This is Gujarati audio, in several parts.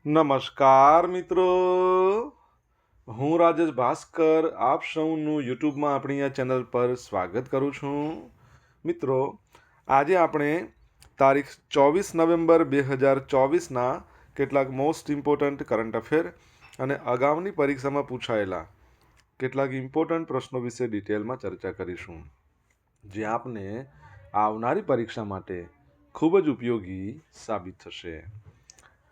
નમસ્કાર મિત્રો, હું રાજેશ ભાસ્કર આપ સૌનું યુટ્યુબમાં આપણી આ ચેનલ પર સ્વાગત કરું છું. મિત્રો, આજે આપણે તારીખ 24 નવેમ્બર 2024ના કેટલાક મોસ્ટ ઇમ્પોર્ટન્ટ કરંટ અફેર અને અગાઉની પરીક્ષામાં પૂછાયેલા કેટલાક ઇમ્પોર્ટન્ટ પ્રશ્નો વિશે ડિટેલમાં ચર્ચા કરીશું, જે આપને આવનારી પરીક્ષા માટે ખૂબ જ ઉપયોગી સાબિત થશે.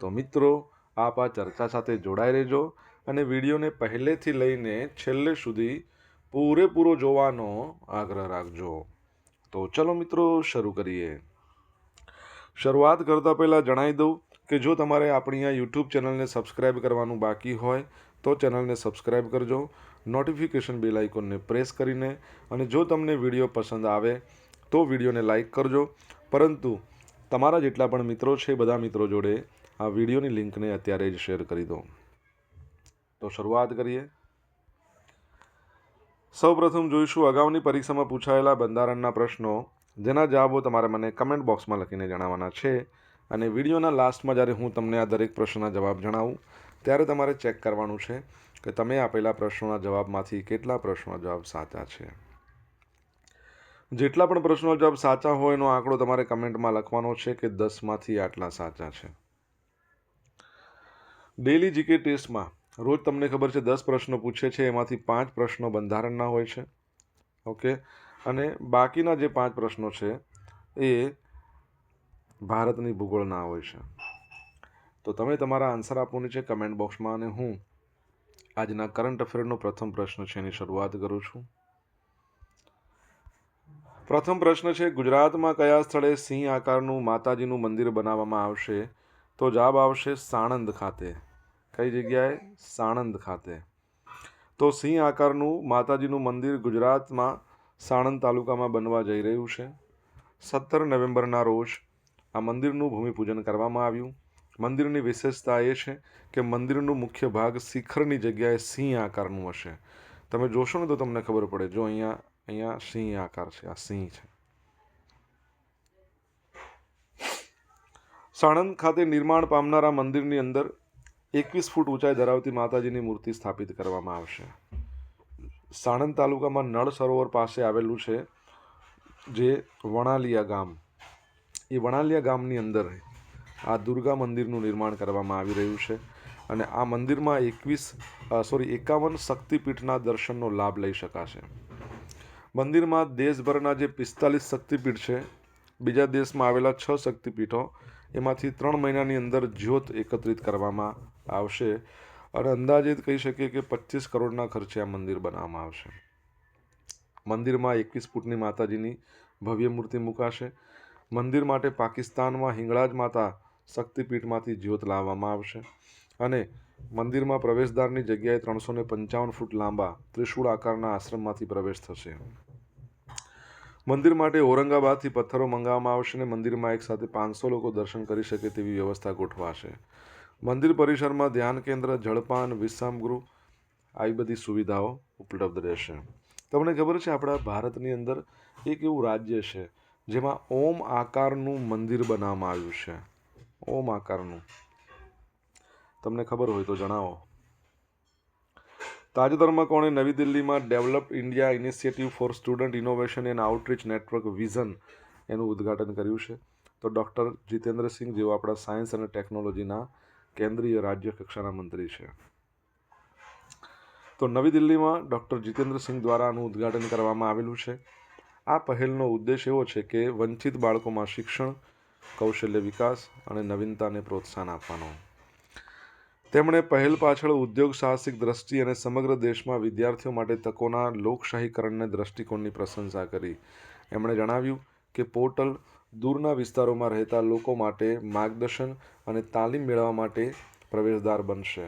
તો મિત્રો, આપ આ ચર્ચા સાથે જોડાઈ રહેજો અને વિડીયોને પહેલેથી લઈને છેલ્લે સુધી પૂરેપૂરો જોવાનો આગ્રહ રાખજો. તો ચલો મિત્રો, શરૂ કરીએ. શરૂઆત કરતાં પહેલાં જણાવી દઉં કે જો તમારે આપણી આ યુટ્યુબ ચેનલને સબસ્ક્રાઈબ કરવાનું બાકી હોય તો ચેનલને સબસ્ક્રાઈબ કરજો, નોટિફિકેશન બેલ આઇકોનને પ્રેસ કરીને, અને જો તમને વિડીયો પસંદ આવે તો વિડીયોને લાઈક કરજો. પરંતુ તમારા જેટલા પણ મિત્રો છે બધા મિત્રો જોડે આ વિડીયોની લિંકને અત્યારે જ શેર કરી દો. તો શરૂઆત કરીએ. સૌપ્રથમ જોઈશું અગાઉની પરીક્ષામાં પૂછાયેલા બંધારણના પ્રશ્નો, જેના જવાબો તમારે મને કમેન્ટ બોક્સમાં લખીને જણાવવાના છે. અને વિડીયોના લાસ્ટમાં જ્યારે હું તમને આ દરેક પ્રશ્નના જવાબ જણાવું ત્યારે તમારે ચેક કરવાનું છે કે તમે આપેલા પ્રશ્નોના જવાબમાંથી કેટલા પ્રશ્નોના જવાબ સાચા છે. જેટલા પણ પ્રશ્નોનો જવાબ સાચા હોય એનો આંકડો તમારે કમેન્ટમાં લખવાનો છે કે 10માંથી આટલા સાચા છે. ડેલી જીકે ટેસ્ટમાં રોજ તમને ખબર છે 10 પ્રશ્નો પૂછે છે, એમાંથી 5 પ્રશ્નો બંધારણના હોય છે. ઓકે, અને બાકીના જે 5 પ્રશ્નો છે એ ભારતની ભૂગોળના હોય છે. તો તમે તમારા આન્સર આપવાની છે કમેન્ટ બોક્સમાં, અને હું આજના કરંટ અફેરનો પ્રથમ પ્રશ્ન છે એની શરૂઆત કરું છું. પ્રથમ પ્રશ્ન છે, ગુજરાતમાં કયા સ્થળે સિંહ આકારનું માતાજીનું મંદિર બનાવવામાં આવશે? તો જવાબ આવશે સાણંદ ખાતે. કઈ જગ્યાએ? સાણંદ ખાતે. તો સિંહ આકારનું માતાજીનું મંદિર ગુજરાતમાં સાણંદ તાલુકામાં બનવા જઈ રહ્યું છે. 17 નવેમ્બરના રોજ આ મંદિરનું ભૂમિપૂજન કરવામાં આવ્યું. મંદિરની વિશેષતા એ છે કે મંદિરનું મુખ્ય ભાગ શિખરની જગ્યાએ સિંહ આકારનું હશે. તમે જોશો ને તો તમને ખબર પડે. જો અહીંયા સિંહ આકાર છે, આ સિંહ છે. સાણંદ ખાતે નિર્માણ પામનારા મંદિરની અંદર 21 ફૂટ ઊંચાઈ ધરાવતી માતાજીની મૂર્તિ સ્થાપિત કરવામાં આવશે. સાણંદ તાલુકામાં નળ સરોવર પાસે આવેલું છે જે વણાલિયા ગામ. એ વણાલિયા ગામની અંદર આ દુર્ગા મંદિરનું નિર્માણ કરવામાં આવી રહ્યું છે. અને આ મંદિરમાં 51 શક્તિપીઠના દર્શનનો લાભ લઈ શકાશે. મંદિરમાં દેશભરના જે 45 શક્તિપીઠ છે, બીજા દેશમાં આવેલા 6 શક્તિપીઠો, એમાંથી 3 મહિનાની અંદર જ્યોત એકત્રિત કરવામાં આવશે. અને અંદાજિત કહી શકીએ કે 25 કરોડના ખર્ચે આ મંદિર બનાવવામાં આવશે. મંદિરમાં 21 ફૂટની માતાજીની ભવ્ય મૂર્તિ મુકાશે. મંદિર માટે પાકિસ્તાનમાં હિંગળાજ માતા શક્તિપીઠમાંથી જ્યોત લાવવામાં આવશે. અને મંદિરમાં પ્રવેશદ્વારની જગ્યાએ 355 ફૂટ લાંબા ત્રિશૂળ આકારના આશ્રમમાંથી પ્રવેશ થશે. મંદિર માટે ઔરંગાબાદથી પથ્થરો મંગાવવામાં આવશે અને મંદિરમાં એક સાથે 500 લોકો દર્શન કરી શકે તેવી વ્યવસ્થા ગોઠવાશે. મંદિર પરિસરમાં ધ્યાન કેન્દ્ર, જળપાન, વિશ્રામગૃહ આવી બધી સુવિધાઓ ઉપલબ્ધ રહેશે. તમને ખબર છે આપણા ભારતની અંદર એક એવું રાજ્ય છે જેમાં ઓમ આકારનું મંદિર બનાવવામાં આવ્યું છે. ઓમ આકારનું. તમને ખબર હોય તો જણાવો. તાજેતરમાં કોણે નવી દિલ્હીમાં develop India initiative four student innovation and outreach network vision એનું ઉદ્ઘાટન કર્યું છે? તો ડૉક્ટર જીતેન્દ્રસિંહ, જેઓ આપણા સાયન્સ અને ટેકનોલોજીના કેન્દ્રીય રાજ્ય કક્ષાના મંત્રી છે. તો નવી દિલ્હીમાં ડૉક્ટર જીતેન્દ્રસિંહ દ્વારા આનું ઉદ્ઘાટન કરવામાં આવેલું છે. આ પહેલનો ઉદ્દેશ એવો છે કે વંચિત બાળકોમાં શિક્ષણ, કૌશલ્ય વિકાસ અને નવીનતાને પ્રોત્સાહન આપવાનો. તેમણે પહેલ પાછળ ઉદ્યોગ સાહસિક દ્રષ્ટિ અને સમગ્ર દેશમાં વિદ્યાર્થીઓ માટે તકોના લોકશાહીકરણને દ્રષ્ટિકોણની પ્રશંસા કરી. એમણે જણાવ્યું કે પોર્ટલ દૂરના વિસ્તારોમાં રહેતા લોકો માટે માર્ગદર્શન અને તાલીમ મેળવવા માટે પ્રવેશદ્વાર બનશે.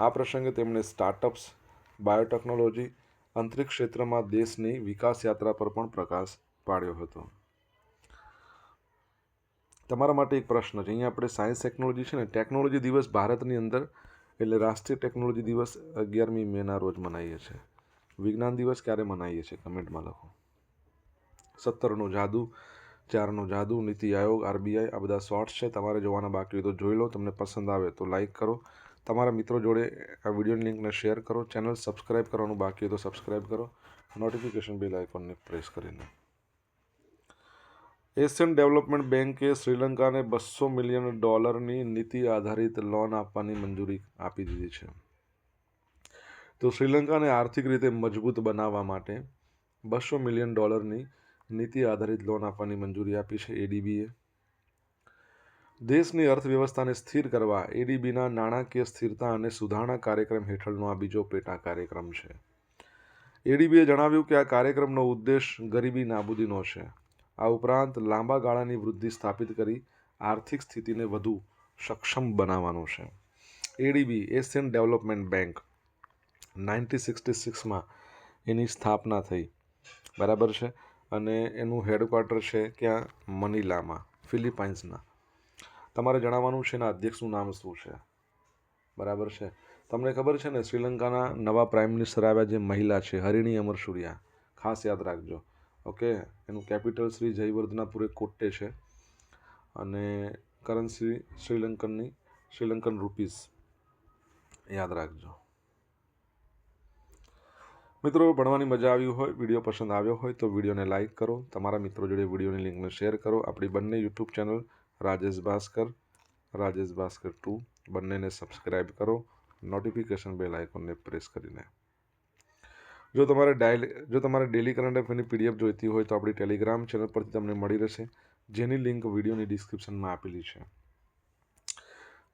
આ પ્રસંગે તેમણે સ્ટાર્ટઅપ્સ, બાયોટેકનોલોજી, અંતરિક્ષ ક્ષેત્રમાં દેશની વિકાસ યાત્રા પર પણ પ્રકાશ પાડ્યો હતો. તમારા માટે એક પ્રશ્ન છે. અહીંયા આપણે સાયન્સ ટેકનોલોજી છે ને, ટેકનોલોજી દિવસ ભારતની અંદર એટલે રાષ્ટ્રીય ટેકનોલોજી દિવસ 11મી મેના રોજ મનાવીએ છીએ. વિજ્ઞાન દિવસ ક્યારે મનાવીએ છીએ? કમેન્ટમાં લખો. 17નું જાદુ, 4નો જાદુ, નીતિ આયોગ, RBI, આ બધા શોર્ટ્સ છે. તમારે જોવાના બાકી હોય તો જોઈ લો. તમને પસંદ આવે તો લાઇક કરો. તમારા મિત્રો જોડે આ વિડીયોની લિંકને શેર કરો. ચેનલ સબસ્ક્રાઈબ કરવાનું બાકી હોય તો સબસ્ક્રાઈબ કરો. નોટિફિકેશન બેલ આઇકોનને પ્રેસ કરીને. એશિયન ડેવલપમેન્ટ બેન્કે શ્રીલંકાને $200 મિલિયન નીતિ આધારિત લોન આપવાની મંજૂરી આપી દીધી છે. તો શ્રીલંકાને આર્થિક રીતે મજબૂત બનાવવા માટે $200 મિલિયન નીતિ આધારિત લોન આપવાની મંજૂરી આપી છે એડીબીએ. દેશની અર્થવ્યવસ્થાને સ્થિર કરવા એડીબીના નાણાકીય સ્થિરતા અને સુધારણા કાર્યક્રમ હેઠળનો આ બીજો પેટા કાર્યક્રમ છે. એડીબીએ જણાવ્યું કે આ કાર્યક્રમનો ઉદ્દેશ ગરીબી નાબૂદીનો છે. આ ઉપરાંત લાંબા ગાળાની વૃદ્ધિ સ્થાપિત કરી આર્થિક સ્થિતિને વધુ સક્ષમ બનાવવાનું છે. એડીબી એશિયન ડેવલપમેન્ટ બેંક 1966માં એની સ્થાપના થઈ, બરાબર છે. અને એનું હેડક્વાર્ટર છે ક્યાં? મનીલામાં, ફિલિપાઇન્સના. તમારે જણાવવાનું છે એના અધ્યક્ષનું નામ શું છે, બરાબર છે. તમને ખબર છે ને શ્રીલંકાના નવા પ્રાઇમ મિનિસ્ટર આવ્યા જે મહિલા છે, હરિણી અમરસુરિયા, ખાસ યાદ રાખજો. ઓકે, એનું કેપિટલ શ્રી જયવર્ધનાપુરે કોટ્ટે છે અને કરન્સી શ્રીલંકન રૂપીઝ યાદ રાખજો. મિત્રો, ભણવાની મજા આવી હોય, વિડીયો પસંદ આવ્યો હોય તો વિડીયોને લાઇક કરો. તમારા મિત્રો જોડે વિડીયોની લિંકને શેર કરો. આપણી બંને યુટ્યુબ ચેનલ રાજેશ ભાસ્કર 2 બંનેને સબસ્ક્રાઈબ કરો. નોટિફિકેશન બેલ આઇકોનને પ્રેસ કરીને. જો તમારે ડેલી કરંટ અફેરની PDF જોઈતી હોય તો આપણી ટેલિગ્રામ ચેનલ પરથી તમને મળી રહેશે, જેની લિંક વિડીયોની ડિસ્ક્રિપ્શનમાં આપેલી છે,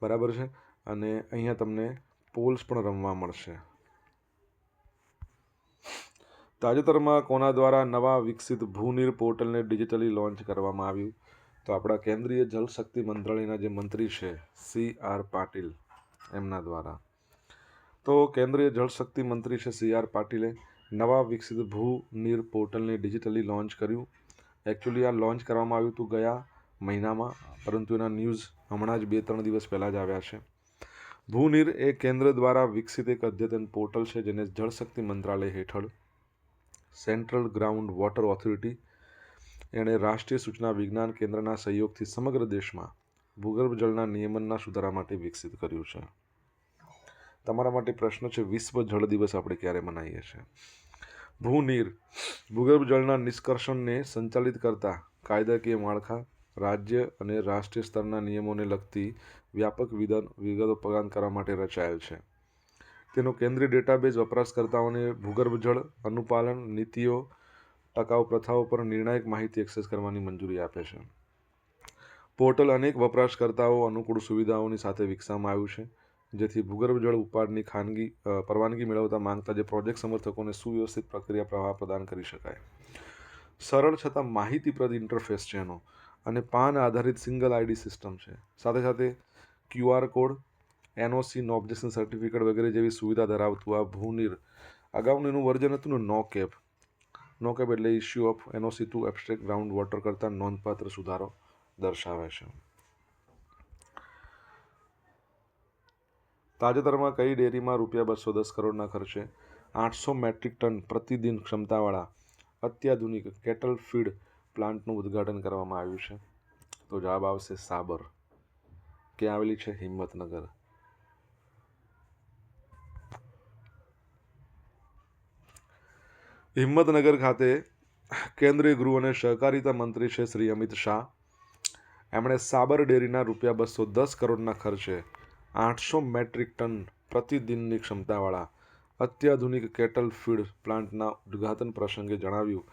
બરાબર છે. અને અહીંયા તમને પોલ્સ પણ રમવા મળશે. તાજેતરમાં કોના દ્વારા નવા વિકસિત ભૂનીર પોર્ટલને ડિજિટલી લોન્ચ કરવામાં આવ્યું? તો આપણા કેન્દ્રીય જલશક્તિ મંત્રાલયના જે મંત્રી છે CR પાટીલ, એમના દ્વારા. તો કેન્દ્રીય જળશક્તિ મંત્રી છે CR પાટીલે નવા વિકસિત ભૂનીર પોર્ટલને ડિજિટલી લોન્ચ કર્યું. એકચ્યુઅલી આ લોન્ચ કરવામાં આવ્યું હતું ગયા મહિનામાં, પરંતુ એના ન્યૂઝ હમણાં જ 2-3 દિવસ પહેલાં જ આવ્યા છે. ભૂનીર એ કેન્દ્ર દ્વારા વિકસિત એક અદ્યતન પોર્ટલ છે જેને જળશક્તિ મંત્રાલય હેઠળ સેન્ટ્રલ ગ્રાઉન્ડ વોટર ઓથોરિટી એણે રાષ્ટ્રીય સૂચના વિજ્ઞાન કેન્દ્રના સહયોગથી સમગ્ર દેશમાં ભૂગર્ભ જળના નિયમનના સુધારા માટે વિકસિત કર્યું છે. તમારા માટે પ્રશ્ન છે, વિશ્વ જળ દિવસ આપણે ક્યારે મનાવીએ છીએ? ભૂનીર ભૂગર્ભ જળના નિષ્કર્ષણને સંચાલિત કરતા કાયદાકીય માળખા, રાજ્ય અને રાષ્ટ્રીય સ્તરના નિયમોને લગતી વ્યાપક વિગતો પ્રદાન કરવા માટે રચાયેલ છે. તેનો કેન્દ્રીય ડેટાબેઝ વપરાશકર્તાઓને ભૂગર્ભ જળ અનુપાલન નીતિઓ, ટકાઉ પ્રથાઓ પર નિર્ણાયક માહિતી એક્સેસ કરવાની મંજૂરી આપે છે. પોર્ટલ અનેક વપરાશકર્તાઓ અનુકૂળ સુવિધાઓની સાથે વિકસાવવામાં આવ્યું છે, જેથી ભૂગર્ભ જળ ઉપાડની પરવાનગી મેળવતા માંગતા જે પ્રોજેક્ટ સમર્થકોને સુવ્યવસ્થિત પ્રક્રિયા પ્રવાહ પ્રદાન કરી શકાય. સરળ છતાં માહિતીપ્રદ ઇન્ટરફેસ છે એનો, અને પાન આધારિત સિંગલ ID સિસ્ટમ છે. સાથે સાથે QR કોડ, NOC નો ઓબ્જેક્શન સર્ટિફિકેટ વગેરે જેવી સુવિધા ધરાવતું આ ભૂનીર, અગાઉનું એનું વર્ઝન હતું ને નોકેપ એટલે issue of NOC to abstract ground water કરતાં નોંધપાત્ર સુધારો દર્શાવે છે. તાજેતરમાં કઈ ડેરીમાં ₹210 કરોડના ખર્ચે 800 મેટ્રિક ટન પ્રતિદિન ક્ષમતાવાળા અત્યાધુનિક કેટલ ફીડ પ્લાન્ટનું ઉદ્ઘાટન કરવામાં આવ્યું છે? તો જવાબ આવશે સાબર. ક્યાં આવેલી છે? હિંમતનગર. હિંમતનગર ખાતે કેન્દ્રીય ગૃહ અને સહકારિતા મંત્રી છે શ્રી અમિત શાહ, એમણે સાબર ડેરીના ₹210 કરોડના ખર્ચે 800 મેટ્રિક ટન પ્રતિદિનની ક્ષમતાવાળા અત્યાધુનિક કેટલ ફીડ પ્લાન્ટના ઉદ્ઘાટન પ્રસંગે જણાવ્યું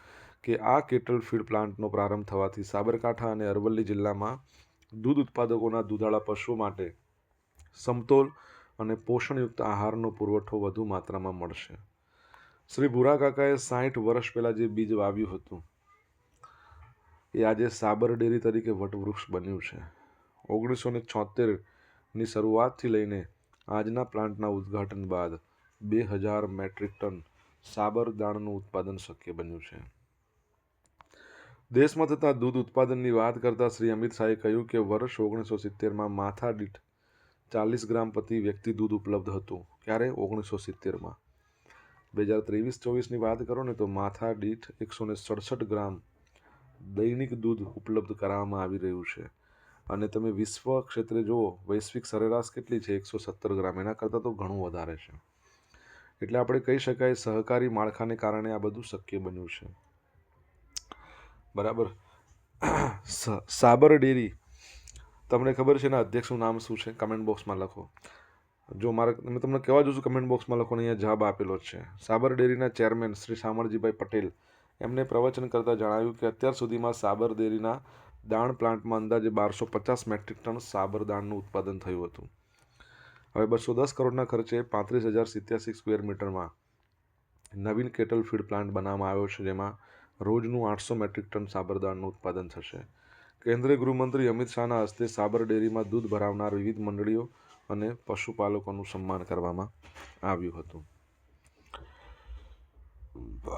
કે આ કેટલ ફીડ પ્લાન્ટનો પ્રારંભ થવાથી સાબરકાંઠા અને અરવલ્લી જિલ્લામાં દૂધ ઉત્પાદકોના દૂધાળા પશુઓ માટે સમતોલ અને પોષણયુક્ત આહારનો પુરવઠો વધુ માત્રામાં મળશે. શ્રી ભૂરા કાકાએ 60 વર્ષ પહેલાં જે બીજ વાવ્યું હતું એ આજે સાબર ડેરી તરીકે વટવૃક્ષ બન્યું છે. 1976ની શરૂઆતથી લઈને આજના પ્લાન્ટના ઉદ્ઘાટન બાદ 2000 મેટ્રિક ટન સાબર દાણનું ઉત્પાદન શક્ય બન્યું છે. દેશમાં થતા દૂધ ઉત્પાદનની વાત કરતા શ્રી અમિત શાહે કહ્યું કે વર્ષ 1970માં માથા દીઠ 40 ગ્રામ પ્રતિ વ્યક્તિ દૂધ ઉપલબ્ધ હતું. ક્યારે? 1970માં. 2023-24ની વાત કરો ને તો માથા દીઠ 167 ગ્રામ દૈનિક દૂધ ઉપલબ્ધ કરાવવામાં આવી રહ્યું છે. અને તમે વિશ્વ ક્ષેત્રે જુઓ, વૈશ્વિક સરેરાશ કેટલી છે? 117 ગ્રામ. એના કરતાં તો ઘણું વધારે છે. એટલે આપણે કહી શકાય સહકારી માળખાને કારણે આ બધું શક્ય બન્યું છે. બરાબર. સાબર ડેરી, તમને ખબર છે એના અધ્યક્ષનું નામ શું છે? કમેન્ટ બોક્સમાં લખો. જો મારે મેં તમને કહેવા જોઉં છું, કમેન્ટ બોક્સમાં લખો. અહીંયા જવાબ આપેલો જ છે. સાબર ડેરીના ચેરમેન શ્રી શામળજીભાઈ પટેલ એમને પ્રવચન કરતાં જણાવ્યું કે અત્યાર સુધીમાં સાબર ડેરીના દાણ પ્લાન્ટમાં અંદાજે 1250 મેટ્રિક ટન સાબર દાણનું ઉત્પાદન થયું હતું. હવે 210 કરોડના ખર્ચે 35,087 સ્ક્વેર મીટરમાં નવીન કેટલ ફીડ પ્લાન્ટ બનાવવામાં આવ્યો છે, જેમાં રોજનું 800 મેટ્રિક ટન સાબર દાણનું ઉત્પાદન થશે. કેન્દ્રીય ગૃહમંત્રી અમિત શાહના હસ્તે સાબર ડેરીમાં દૂધ ભરાવનાર વિવિધ મંડળીઓ અને પશુપાલકોનું સન્માન કરવામાં આવ્યું હતું.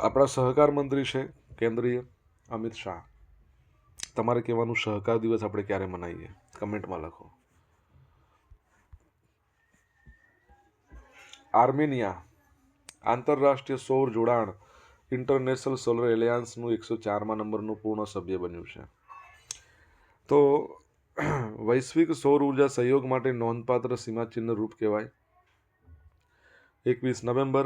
આપણા સહકાર મંત્રી છે કેન્દ્રીય અમિત શાહ. તમારે કહેવાનું સહકાર દિવસ આપણે ક્યારે મનાવીએ? કમેન્ટમાં લખો. આર્મેનિયા આંતરરાષ્ટ્રીય સૌર જોડાણ ઇન્ટરનેશનલ સોલર એલિયાન્સનું 104મા નંબરનું પૂર્ણ સભ્ય બન્યું છે. તો વૈશ્વિક સૌર ઉર્જા સહયોગ માટે નોંધપાત્ર સીમાચિહ્ન રૂપ કહેવાય. 21 નવેમ્બર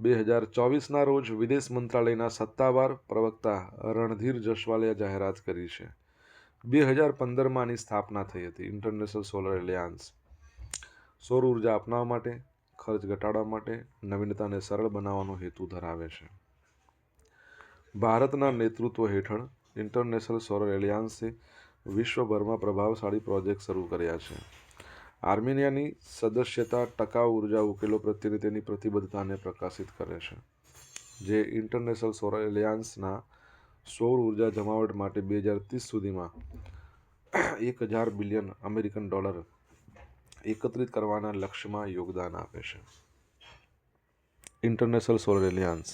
2024ના રોજ વિદેશ મંત્રાલયના સત્તાવાર પ્રવક્તા રણધીર જસવાલે જાહેરાત કરી છે. 2015માં આની સ્થાપના થઈ હતી. ઇન્ટરનેશનલ સોલર એલિયાન્સ સૌર ઉર્જા અપનાવવા માટે, ખર્ચ ઘટાડવા માટે, નવીનતાને સરળ બનાવવાનો હેતુ ધરાવે છે. ભારતના નેતૃત્વ હેઠળ ઇન્ટરનેશનલ સોલર એલિયાન્સે વિશ્વભરમાં પ્રભાવશાળી પ્રોજેક્ટ શરૂ કર્યા છે. આર્મેનિયાની સદસ્યતા ટકાઉ ઉર્જા ઉકેલો પ્રત્યેની તેની પ્રતિબદ્ધતાને પ્રકાશિત કરે છે, જે ઇન્ટરનેશનલ સોલર એલિયાન્સના સૌર ઉર્જા જમાવટ માટે 2030 સુધીમાં $1,000 બિલિયન એકત્રિત કરવાના લક્ષ્યમાં યોગદાન આપે છે. International Solar Alliance.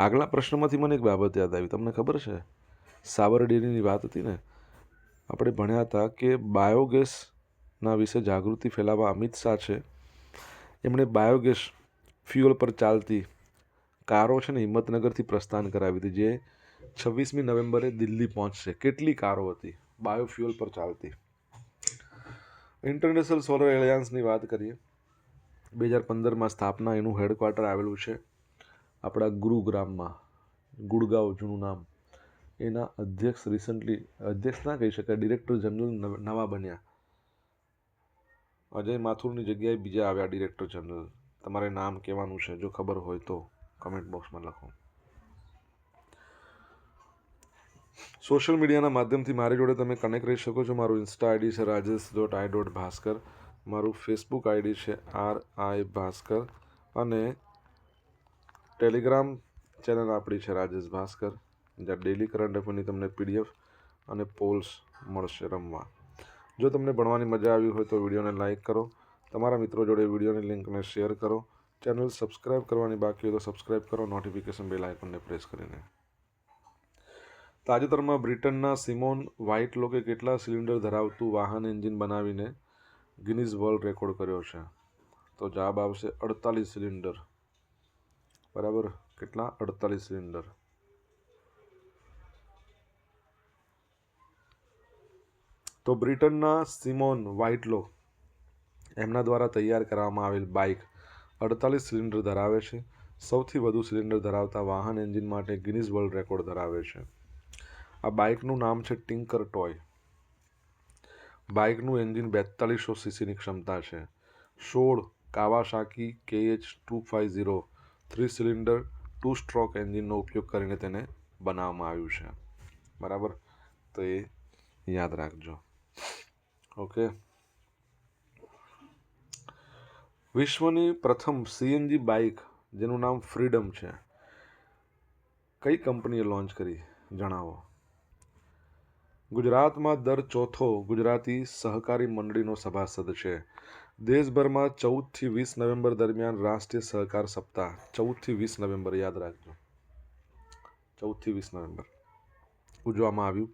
આગલા પ્રશ્નમાંથી મને એક બાબત યાદ આવી. તમને ખબર છે, સાબર ડેરીની વાત હતી ને, આપણે ભણ્યા હતા કે બાયોગેસના વિશે જાગૃતિ ફેલાવવા અમિત શાહ છે, એમણે બાયોગેસ ફ્યુઅલ પર ચાલતી કારો છે ને હિંમતનગરથી પ્રસ્થાન કરાવી હતી, જે 26મી નવેમ્બરે દિલ્હી પહોંચશે. કેટલી કારો હતી બાયોફ્યુઅલ પર ચાલતી? ઇન્ટરનેશનલ સોલર એલિયાન્સની વાત કરીએ. 2015માં સ્થાપના. એનું હેડક્વાર્ટર આવેલું છે આપણા ગુરુગ્રામમાં, ગુડગાંવ જૂનું નામ. એના અધ્યક્ષ અધ્યક્ષ ના કહી શકાય, ડિરેક્ટર જનરલ નવા બન્યા. અજય માથુરની જગ્યાએ બીજા આવ્યા ડિરેક્ટર જનરલ. તમારે નામ કહેવાનું છે, જો ખબર હોય તો કમેન્ટ બોક્સમાં લખો. સોશિયલ મીડિયાના માધ્યમથી મારી જોડે તમે કનેક્ટ રહી શકો છો. મારું ઇન્સ્ટા આઈડી છે rajesh.i.bhaskar. મારું ફેસબુક આઈડી છે RI ભાસ્કર. અને ટેલિગ્રામ ચેનલ આપણી છે રાજેશ ભાસ્કર, જ્યાં ડેલી કરંટ અફેરની તમને PDF અને પોલ્સ મળશે રમવા. જો તમને ભણવાની મજા આવી હોય તો વિડીયોને લાઇક કરો, તમારા મિત્રો જોડે વિડીયોની લિંકને શેર કરો. ચેનલ સબસ્ક્રાઇબ કરવાની બાકી હોય તો સબસ્ક્રાઇબ કરો, નોટિફિકેશન બેલ આઇકોનને પ્રેસ કરીને. તાજેતરમાં બ્રિટનના સિમોન વ્હાઇટલોકે કેટલા સિલિન્ડર ધરાવતું વાહન એન્જિન બનાવીને ગિનીઝ વર્લ્ડ રેકોર્ડ કર્યો છે? તો જવાબ આવશે 48 સિલિન્ડર. બરાબર. કેટલા? 48 સિલિન્ડર. તો બ્રિટનના સિમોન વ્હાઇટલો એમના દ્વારા તૈયાર કરવામાં આવેલ બાઇક 48 સિલિન્ડર ધરાવે છે. સૌથી વધુ સિલિન્ડર ધરાવતા વાહન એન્જિન માટે ગિનીઝ વર્લ્ડ રેકોર્ડ ધરાવે છે. આ બાઇકનું નામ છે ટિંકર ટોય. બાઇકનું એન્જિન 4200 સીસીની ક્ષમતા છે. 16 કાવાસાકી KH250 3 સિલિન્ડર 2 સ્ટ્રોક એન્જિનનો ઉપયોગ કરીને તેને બનાવવામાં આવ્યું છે. બરાબર. તો એ યાદ રાખજો. ઓકે. વિશ્વની પ્રથમ CNG બાઇક, જેનું નામ ફ્રીડમ છે, કઈ કંપનીએ લોન્ચ કરી? જણાવો. ગુજરાતમાં દર ચોથો ગુજરાતી સહકારી મંડળીનો સભાસદ છે. દેશભરમાં 14થી 20 નવેમ્બર દરમિયાન રાષ્ટ્રીય સહકાર સપ્તાહ, 14થી 20 નવેમ્બર યાદ રાખજો, 14થી 20 નવેમ્બર ઉજવવામાં આવ્યું.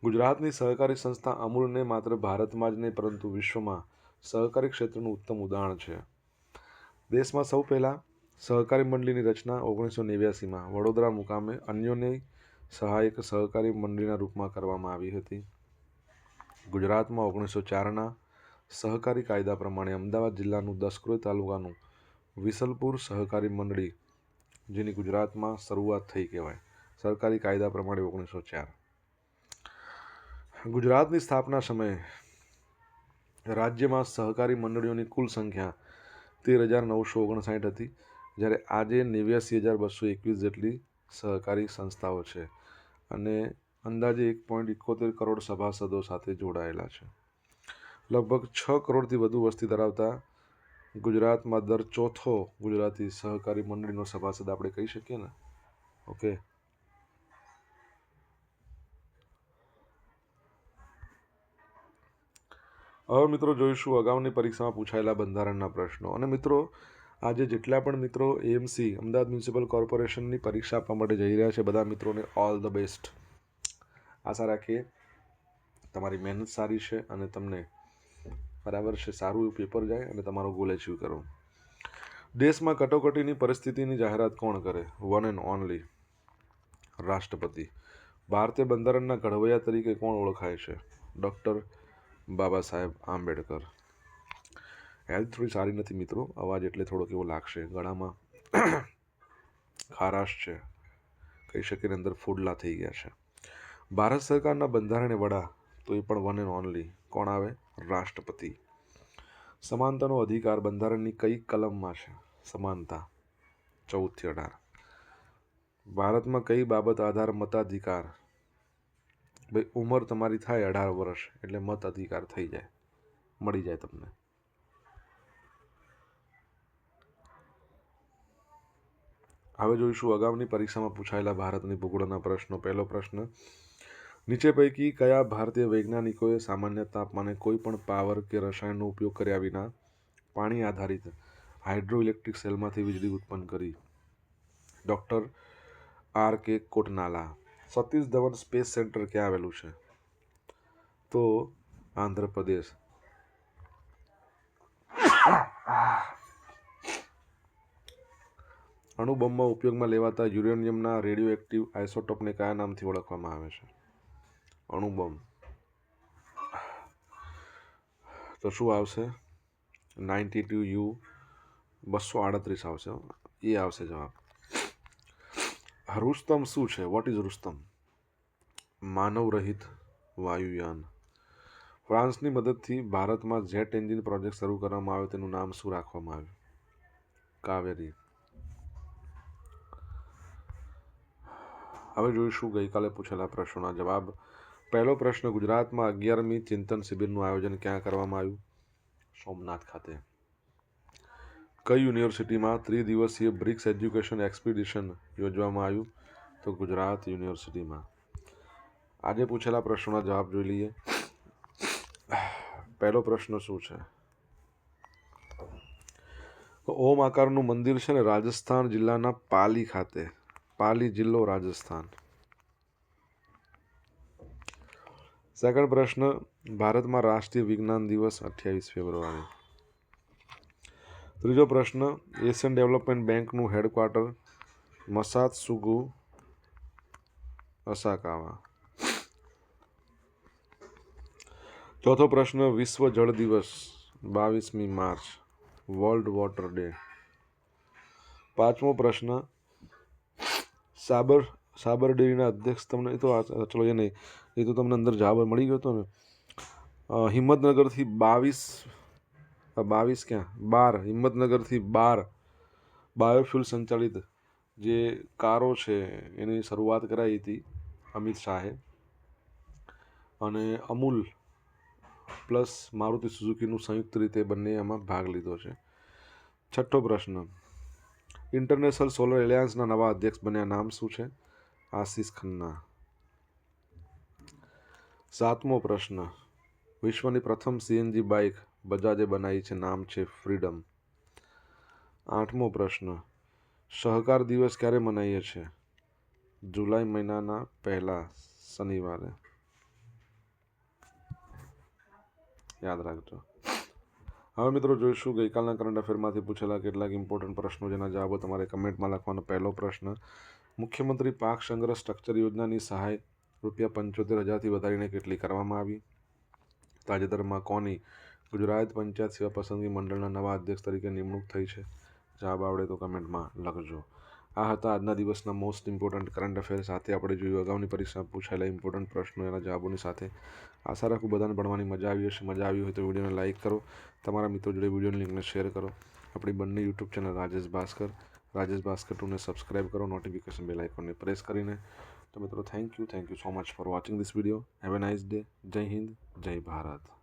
ગુજરાતની સહકારી સંસ્થા અમૂલને માત્ર ભારતમાં જ નહીં પરંતુ વિશ્વમાં સહકારી ક્ષેત્રનું ઉત્તમ ઉદાહરણ છે. દેશમાં સૌ પહેલાં સહકારી મંડળીની રચના 1989માં વડોદરા મુકામે અન્યોન્ય સહાયક સહકારી મંડળીના રૂપમાં કરવામાં આવી હતી. ગુજરાતમાં 1904ના સહકારી કાયદા પ્રમાણે અમદાવાદ જિલ્લાનું દસક્રોઈ તાલુકાનું વિસલપુર સહકારી મંડળી, જેની ગુજરાતમાં શરૂઆત થઈ કહેવાય, સરકારી કાયદા પ્રમાણે 1904. ગુજરાતની સ્થાપના સમયે રાજ્યમાં સહકારી મંડળીઓની કુલ સંખ્યા 13,959 હતી, જ્યારે આજે 89,221 જેટલી સહકારી સંસ્થાઓ છે અને અંદાજે 1.71 કરોડ સભાસદો સાથે જોડાયેલા છે. લગભગ 6 કરોડથી વધુ વસ્તી ધરાવતા ગુજરાતમાં દર ચોથો ગુજરાતી સહકારી મંડળીનો સભાસદ આપણે કહી શકીએ ને. ઓકે, હવે મિત્રો જોઈશું અગાઉની પરીક્ષામાં પૂછાયેલા બંધારણના પ્રશ્નો. અને મિત્રો આજે જેટલા પણ મિત્રો એએમસી અમદાવાદ મ્યુનિસિપલ કોર્પોરેશનની પરીક્ષા આપવા માટે જઈ રહ્યા છે, બધા મિત્રોને ઓલ ધ બેસ્ટ. આશા રાખીએ તમારી મહેનત સારી છે અને તમને બરાબર છે, સારું એવું પેપર જાય અને તમારો ગોલ અચીવ કરો. દેશમાં કટોકટીની પરિસ્થિતિની જાહેરાત કોણ કરે? વન એન્ડ ઓનલી રાષ્ટ્રપતિ. ભારતીય બંધારણના ઘડવૈયા તરીકે કોણ ઓળખાય છે? ડૉક્ટર બાબા સાહેબ આંબેડકર. હેલ્થ થોડી સારી નથી મિત્રો, અવાજ એટલે થોડોક એવો લાગશે, ગળામાં ખારાશ છે, કહી શકીને અંદર ફૂડલા થઈ ગયા છે. ભારત સરકારના બંધારણીય વડા તો એ પણ વન એન્ડ ઓનલી કોણ આવે? રાષ્ટ્રપતિ. સમાનતાનો અધિકાર બંધારણની કઈ કલમમાં છે? સમાનતા 14 થી 18. ભારતમાં કઈ બાબત આધાર મતાધિકાર? ભાઈ ઉંમર તમારી થાય 18 વર્ષ એટલે મત અધિકાર થઈ જાય, મળી જાય તમને. હવે જોઈશું અગાઉની પરીક્ષામાં પૂછાયેલા ભારતની ભૂગોળના પ્રશ્નો. પહેલો પ્રશ્ન, નીચે પૈકી કયા ભારતીય વૈજ્ઞાનિકોએ સામાન્ય તાપમાને કોઈ પણ પાવર કે રસાયણનો ઉપયોગ કર્યા વિના પાણી આધારિત હાઇડ્રો ઇલેક્ટ્રિક સેલમાંથી વીજળી ઉત્પન્ન કરી? Doctor R.K. Kotnala. Satish Dhawan Space Centre ક્યાં આવેલું છે? તો આંધ્રપ્રદેશ. અણુબોમ્બમાં ઉપયોગમાં લેવાતા યુરેનિયમના રેડિયો એક્ટિવ આઇસોટોપને કયા નામથી ઓળખવામાં આવે છે? અણુબોમ્બ. તો શું આવશે? 92U-238 આવશે, એ આવશે જવાબ. રુસ્તમ શું છે? What is Rustam? માનવ રહિત વાયુયાન. ફ્રાન્સની મદદથી ભારતમાં જેટ એન્જિન પ્રોજેક્ટ શરૂ કરવામાં આવ્યો, તેનું નામ શું રાખવામાં આવ્યું? કાવેરી. હવે જોઈશું ગઈકાલે પૂછેલા પ્રશ્નોના જવાબ. પહેલો પ્રશ્ન, ગુજરાતમાં 11મી ચિંતન શિબિરનું આયોજન ક્યાં કરવામાં આવ્યું? સોમનાથ ખાતે. કઈ યુનિવર્સિટીમાં ત્રિદિવસીય બ્રિક્સ એજ્યુકેશન એક્સપિડિશન યોજવામાં આવ્યું? તો ગુજરાત યુનિવર્સિટીમાં. આજે પૂછેલા પ્રશ્નોના જવાબ જોઈ લઈએ. પહેલો પ્રશ્ન શું છે? ઓમ આકારનું મંદિર છે ને રાજસ્થાન જિલ્લાના પાલી ખાતે. પાલી જિલ્લો રાજસ્થાન. સેકન્ડ પ્રશ્ન, ભારતમાં રાષ્ટ્રીય વિજ્ઞાન દિવસ 28 ફેબ્રુઆરી. ત્રીજો પ્રશ્ન, એશિયન ડેવલપમેન્ટ બેંકનું હેડક્વાર્ટર મસાત્સુગુ ઓસાકામાં. ચોથો પ્રશ્ન, વિશ્વ જળ દિવસ 22મી માર્ચ, વર્લ્ડ વોટર ડે. પાંચમો પ્રશ્ન, સાબર ડેરીના અધ્યક્ષ તમને એ તો ચલો એ નહીં, એ તો તમને અંદર જવાબ મળી ગયો હતો ને. હિંમતનગરથી 12 હિંમતનગરથી 12 બાયોફ્યુલ સંચાલિત જે કારો છે એની શરૂઆત કરાઈ હતી અમિત શાહે, અને અમૂલ પ્લસ મારુતિ સુઝુકીનું સંયુક્ત રીતે બંને એમાં ભાગ લીધો છે. છઠ્ઠો પ્રશ્ન, ઇન્ટરનેશનલ સોલર એલાયન્સના નવા અધ્યક્ષ બન્યા, નામ શું છે? આશિષ ખન્ના. સાતમો પ્રશ્ન, વિશ્વની પ્રથમ સીએનજી બાઇક બજાજે બનાવી છે, નામ છે ફ્રીડમ. આઠમો પ્રશ્ન, સહકાર દિવસ ક્યારે મનાવીએ છીએ? જુલાઈ મહિનાના પહેલા શનિવારે, યાદ રાખજો. હવે મિત્રો જોઈશું ગઈકાલના કરંટ અફેરમાંથી પૂછેલા કેટલાક ઇમ્પોર્ટન્ટ પ્રશ્નો, જેના જવાબો તમારે કમેન્ટમાં લખવાનો. પહેલો પ્રશ્ન: મુખ્યમંત્રી પાક સંગ્રહ સ્ટ્રક્ચર યોજનાની સહાય ₹75,000થી વધારીને કેટલી કરવામાં આવી? તાજેતરમાં કોની ગુજરાત પંચાયત સેવા પસંદગી મંડળના નવા અધ્યક્ષ તરીકે નિમણૂક થઈ છે? જવાબ આવડે તો કમેન્ટમાં લખજો. આ હતા આજના દિવસના મોસ્ટ ઇમ્પોર્ટન્ટ કરંટ અફેર. સાથે આપણે જોયું અગાઉની પરીક્ષામાં પૂછાયેલા ઇમ્પોર્ટન્ટ પ્રશ્નો, એના જવાબોની સાથે. આશા રાખું બધાને ભણવાની મજા આવી હશે. મજા આવી હોય તો વિડીયોને લાઇક કરો, તમારા મિત્રો જોડે વિડીયોની લિંકને શેર કરો. આપણી બંને યુટ્યુબ ચેનલ રાજેશ ભાસ્કર 2ને સબસ્ક્રાઈબ કરો, નોટિફિકેશન બેલ આઇકોનને પ્રેસ કરીને. તો મિત્રો thank you so much for watching this video. Have a nice day. Jai Hind, જય ભારત.